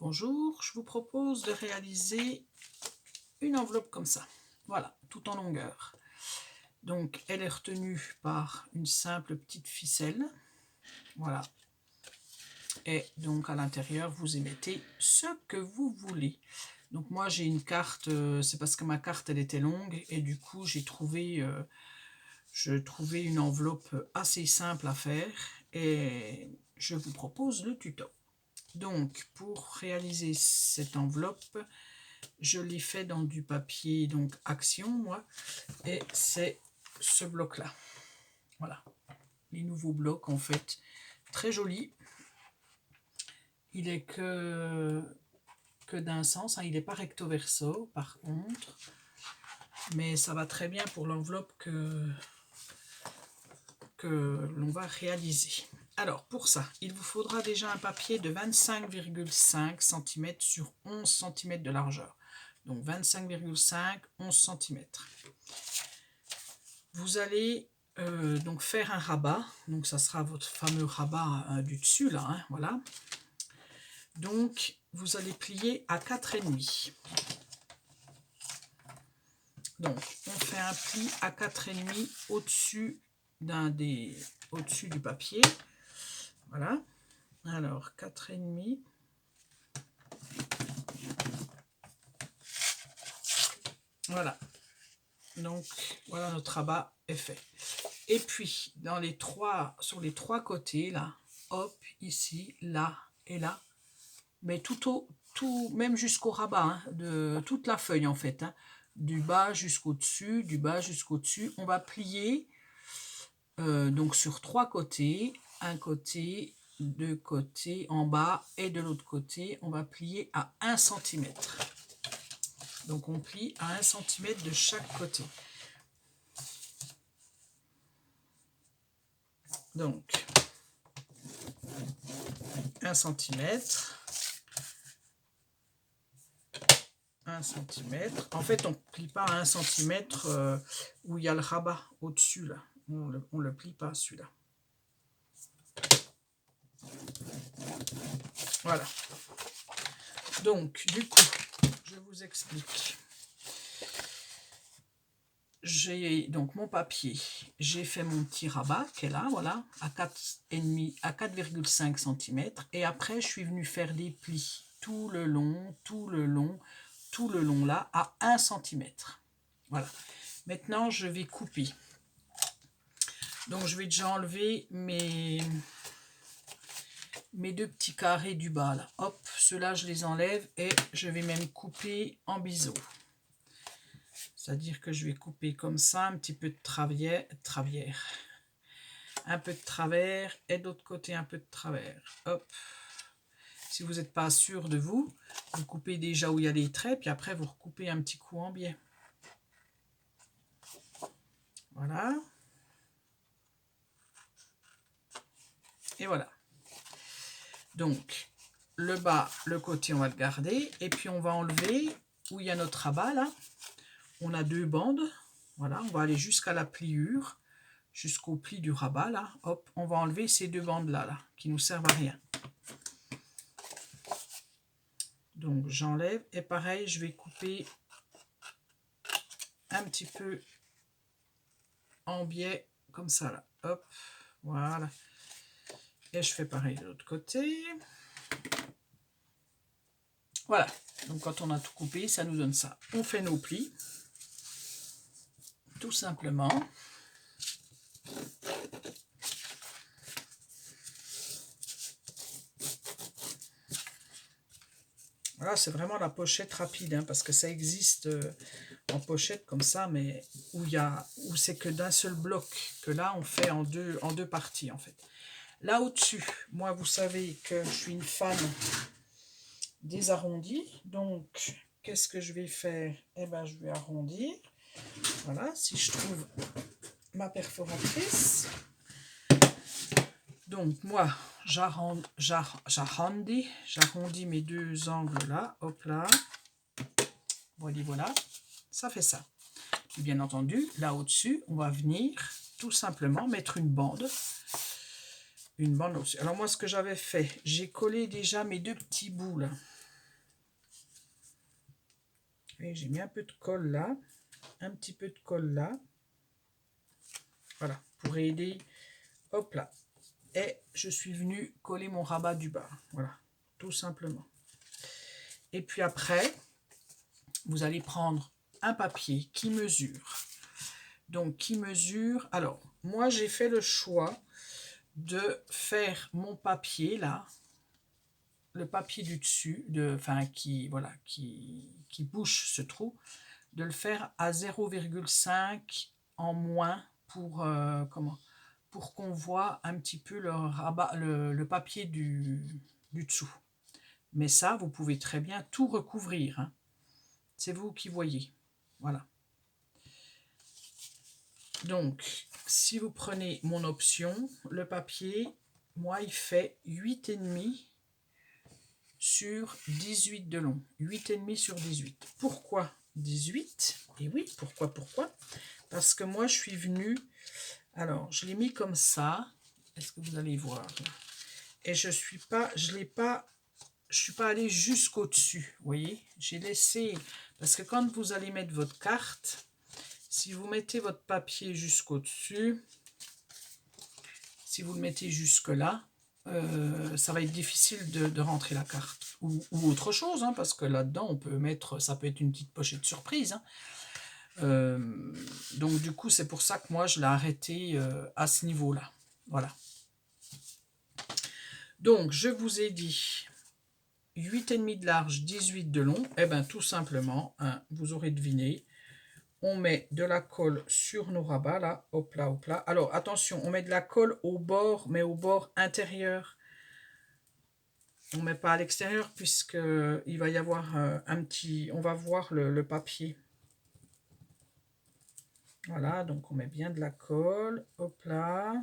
Bonjour, je vous propose de réaliser une enveloppe comme ça. Voilà, tout en longueur. Donc, elle est retenue par une simple petite ficelle. Voilà. Et donc, à l'intérieur, vous y mettez ce que vous voulez. Donc, moi, j'ai une carte, c'est parce que ma carte, elle était longue. Et du coup, je trouvais une enveloppe assez simple à faire. Et je vous propose le tuto. Donc, pour réaliser cette enveloppe, je l'ai fait dans du papier, donc Action, moi, et c'est ce bloc-là. Voilà, les nouveaux blocs, en fait, très jolis. Il est que d'un sens, hein. Il n'est pas recto-verso, par contre, mais ça va très bien pour l'enveloppe que l'on va réaliser. Alors, pour ça, il vous faudra déjà un papier de 25,5 cm sur 11 cm de largeur. Donc 25,5, 11 cm. Vous allez donc faire un rabat. Donc ça sera votre fameux rabat du dessus, là, hein, voilà. Donc vous allez plier à 4,5. Donc on fait un pli à 4,5 au-dessus au-dessus du papier. Voilà. Alors 4,5. Voilà. Donc voilà, notre rabat est fait. Et puis sur les trois côtés, là, hop, ici, là et là, mais même jusqu'au rabat, hein, de toute la feuille en fait, hein, du bas jusqu'au dessus, on va plier donc sur trois côtés, un côté, deux côtés, en bas, et de l'autre côté, on va plier à 1 cm. Donc on plie à 1 cm de chaque côté. Donc 1 cm, 1 cm. En fait, on ne plie pas à 1 cm où il y a le rabat au-dessus, là. On le plie pas, celui-là. Voilà. Donc, du coup, je vous explique. J'ai donc mon papier. J'ai fait mon petit rabat qui est là, voilà, à 4,5, à 4,5 cm. Et après, je suis venue faire des plis tout le long, là, à 1 cm. Voilà. Maintenant, je vais couper. Donc, je vais déjà enlever mes deux petits carrés du bas, là. Hop, ceux-là, je les enlève et je vais même couper en biseau. C'est-à-dire que je vais couper comme ça, un petit peu de travers, un peu de travers et d'autre côté un peu de travers. Hop. Si vous n'êtes pas sûr de vous coupez déjà où il y a les traits, puis après vous recoupez un petit coup en biais. Voilà. Et voilà. Donc, le bas, le côté, on va le garder. Et puis, on va enlever où il y a notre rabat, là. On a deux bandes. Voilà, on va aller jusqu'à la pliure, jusqu'au pli du rabat, là. Hop, on va enlever ces deux bandes-là, là, qui nous servent à rien. Donc, j'enlève. Et pareil, je vais couper un petit peu en biais, comme ça, là. Hop, voilà. Et je fais pareil de l'autre côté. Voilà. Donc, quand on a tout coupé, ça nous donne ça. On fait nos plis. Tout simplement. Voilà, c'est vraiment la pochette rapide, hein, parce que ça existe en pochette comme ça, mais où c'est que d'un seul bloc, que là, on fait en deux parties, en fait. Là, au-dessus, moi, vous savez que je suis une fan des arrondis. Donc, qu'est-ce que je vais faire? Eh bien, je vais arrondir. Voilà, si je trouve ma perforatrice. Donc, moi, j'arrondis mes deux angles là. Hop là. Voilà. Ça fait ça. Et bien entendu, là au-dessus, on va venir tout simplement mettre une bande. Une bande au-dessus. Alors, moi, ce que j'avais fait, j'ai collé déjà mes deux petits bouts là. Et j'ai mis un peu de colle là, un petit peu de colle là. Voilà, pour aider. Hop là. Et je suis venue coller mon rabat du bas. Voilà, tout simplement. Et puis après, vous allez prendre un papier qui mesure. Donc, qui mesure... Alors, moi, j'ai fait le choix de faire mon papier, là, le papier du dessus, enfin, voilà, qui bouche ce trou, de le faire à 0,5 en moins pour, pour qu'on voit un petit peu le papier du dessous. Mais ça, vous pouvez très bien tout recouvrir, hein. C'est vous qui voyez. Voilà. Donc, si vous prenez mon option, le papier, moi, il fait 8,5 sur 18 de long. 8,5 sur 18. Pourquoi 18? Et oui, pourquoi? Parce que moi, je suis venue... Alors, je l'ai mis comme ça. Est-ce que vous allez voir? Et je suis pas allée jusqu'au-dessus. Vous voyez? J'ai laissé... Parce que quand vous allez mettre votre carte, si vous mettez votre papier jusqu'au-dessus, si vous le mettez jusque-là, ça va être difficile de rentrer la carte. Ou autre chose, hein, parce que là-dedans, on peut mettre... Ça peut être une petite pochette surprise, hein. Donc du coup, c'est pour ça que moi, je l'ai arrêté à ce niveau-là. Voilà. Donc, je vous ai dit 8,5 de large, 18 de long. Eh bien, tout simplement, hein, vous aurez deviné, on met de la colle sur nos rabats, là. Hop là, hop là. Alors, attention, on met de la colle au bord, mais au bord intérieur. On ne met pas à l'extérieur, puisqu'il va y avoir un petit... On va voir le papier. Voilà, donc on met bien de la colle. Hop là.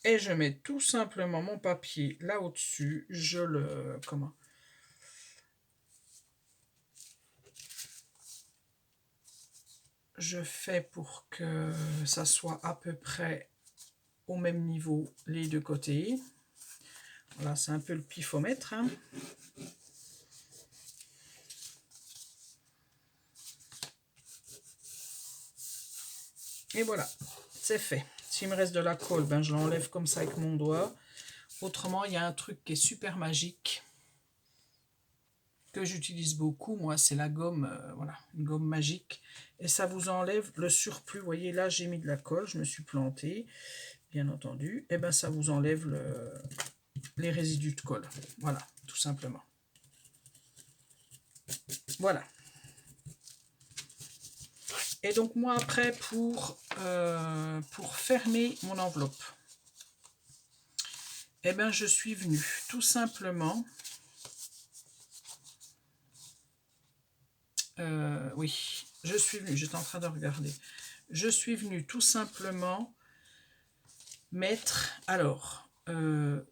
Et je mets tout simplement mon papier là au-dessus. Je le... Comment? Je fais pour que ça soit à peu près au même niveau les deux côtés. Voilà, c'est un peu le pifomètre, hein. Et voilà, c'est fait. S'il me reste de la colle, ben je l'enlève comme ça avec mon doigt. Autrement, il y a un truc qui est super magique, que j'utilise beaucoup, moi, c'est la gomme, voilà, une gomme magique. Et ça vous enlève le surplus. Vous voyez, là, j'ai mis de la colle, je me suis plantée, bien entendu. Et ben ça vous enlève les résidus de colle. Voilà, tout simplement. Voilà. Et donc, moi, après, pour fermer mon enveloppe, eh bien, je suis venue tout simplement... oui, je suis venue, j'étais en train de regarder. Je suis venue tout simplement mettre... Alors,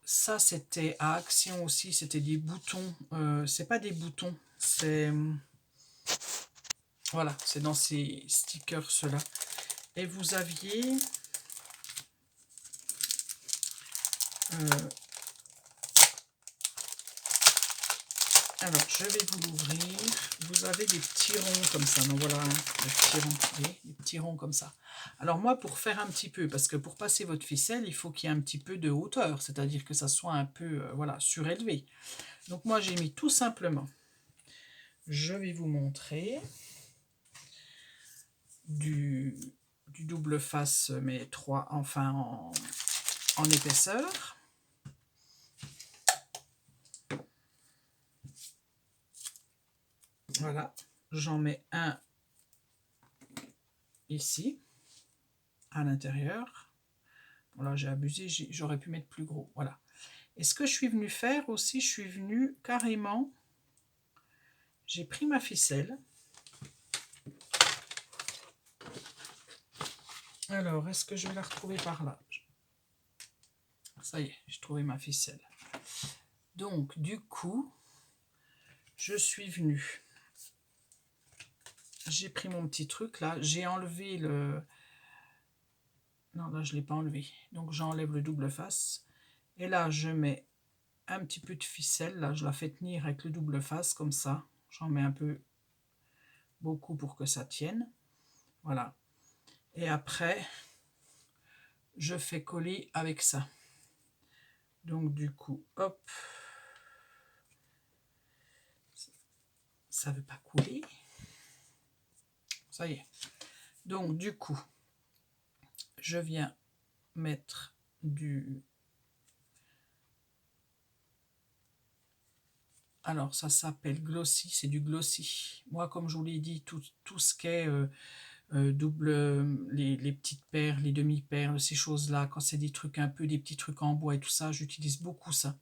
ça, c'était à Action aussi, c'était des boutons. C'est pas des boutons, c'est... Voilà, c'est dans ces stickers, ceux-là. Et vous aviez... alors, je vais vous l'ouvrir. Vous avez des petits ronds comme ça. Donc voilà, des petits ronds. Vous voyez, des petits ronds comme ça. Alors moi, pour faire un petit peu, parce que pour passer votre ficelle, il faut qu'il y ait un petit peu de hauteur. C'est-à-dire que ça soit un peu, voilà, surélevé. Donc moi, j'ai mis tout simplement... Je vais vous montrer du double face, mais 3, enfin en épaisseur. Voilà, j'en mets un ici, à l'intérieur. Bon, là, j'ai abusé, j'aurais pu mettre plus gros. Voilà. Et ce que je suis venue faire aussi, je suis venue carrément... J'ai pris ma ficelle. Alors, est-ce que je vais la retrouver par là? Ça y est, j'ai trouvé ma ficelle. Donc, du coup, je suis venue... J'ai pris mon petit truc là, j'ai enlevé le... Non, là je ne l'ai pas enlevé. Donc j'enlève le double face. Et là je mets un petit peu de ficelle, là, je la fais tenir avec le double face, comme ça. J'en mets un peu, beaucoup pour que ça tienne. Voilà. Et après, je fais coller avec ça. Donc du coup, hop. Ça veut pas couler. Ça y est. Donc du coup, je viens mettre du... Alors ça s'appelle glossy, c'est du glossy. Moi, comme je vous l'ai dit, tout ce qui est double, les petites perles, les demi-perles, ces choses-là, quand c'est des trucs un peu, des petits trucs en bois et tout ça, j'utilise beaucoup ça.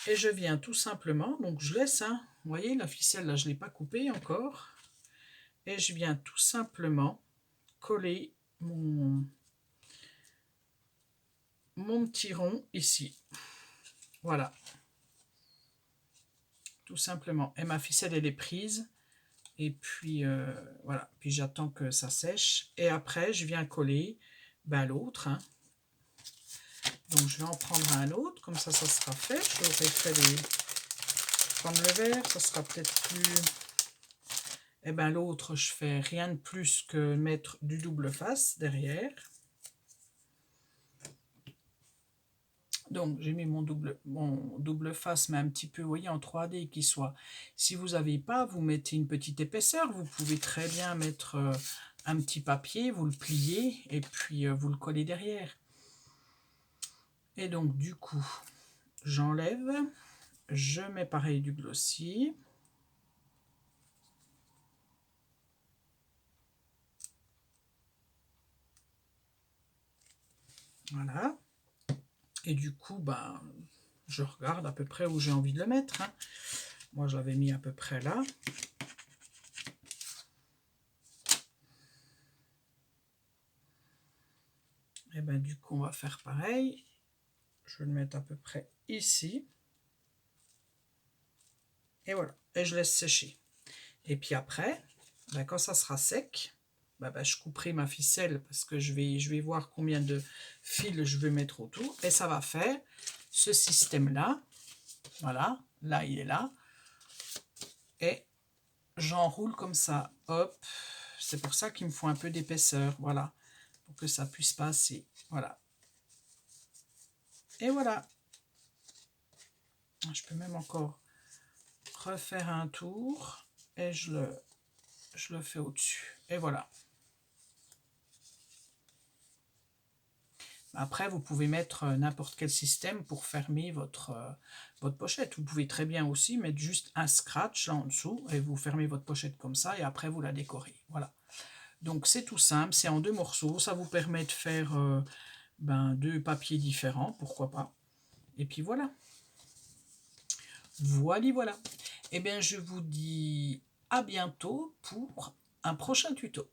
Et je viens tout simplement, donc je laisse, hein, vous voyez, la ficelle là, je ne l'ai pas coupée encore. Et je viens tout simplement coller mon petit rond ici. Voilà. Tout simplement. Et ma ficelle, elle est prise. Et puis, voilà. Puis j'attends que ça sèche. Et après, je viens coller l'autre. Hein. Donc, je vais en prendre un autre. Comme ça sera fait. J'aurais fait prendre le verre. Ça sera peut-être plus... Et bien, l'autre, je fais rien de plus que mettre du double face derrière. Donc, j'ai mis mon double face, mais un petit peu, vous voyez, en 3D qui soit. Si vous n'avez pas, vous mettez une petite épaisseur. Vous pouvez très bien mettre un petit papier, vous le pliez et puis vous le collez derrière. Et donc, du coup, j'enlève. Je mets pareil du glossy. Voilà. Et du coup, je regarde à peu près où j'ai envie de le mettre. Hein. Moi, je l'avais mis à peu près là. Et bien, du coup, on va faire pareil. Je vais le mettre à peu près ici. Et voilà. Et je laisse sécher. Et puis après, quand ça sera sec, je couperai ma ficelle parce que je vais voir combien de fils je vais mettre autour. Et ça va faire ce système-là. Voilà. Là, il est là. Et j'enroule comme ça. Hop. C'est pour ça qu'il me faut un peu d'épaisseur. Voilà. Pour que ça puisse passer. Voilà. Et voilà. Je peux même encore refaire un tour. Et je le fais au-dessus. Et voilà. Après, vous pouvez mettre n'importe quel système pour fermer votre pochette. Vous pouvez très bien aussi mettre juste un scratch là en dessous et vous fermez votre pochette comme ça et après vous la décorez. Voilà. Donc c'est tout simple, c'est en 2 morceaux. Ça vous permet de faire 2 papiers différents, pourquoi pas. Et puis voilà. Voilà. Eh bien, je vous dis à bientôt pour un prochain tuto.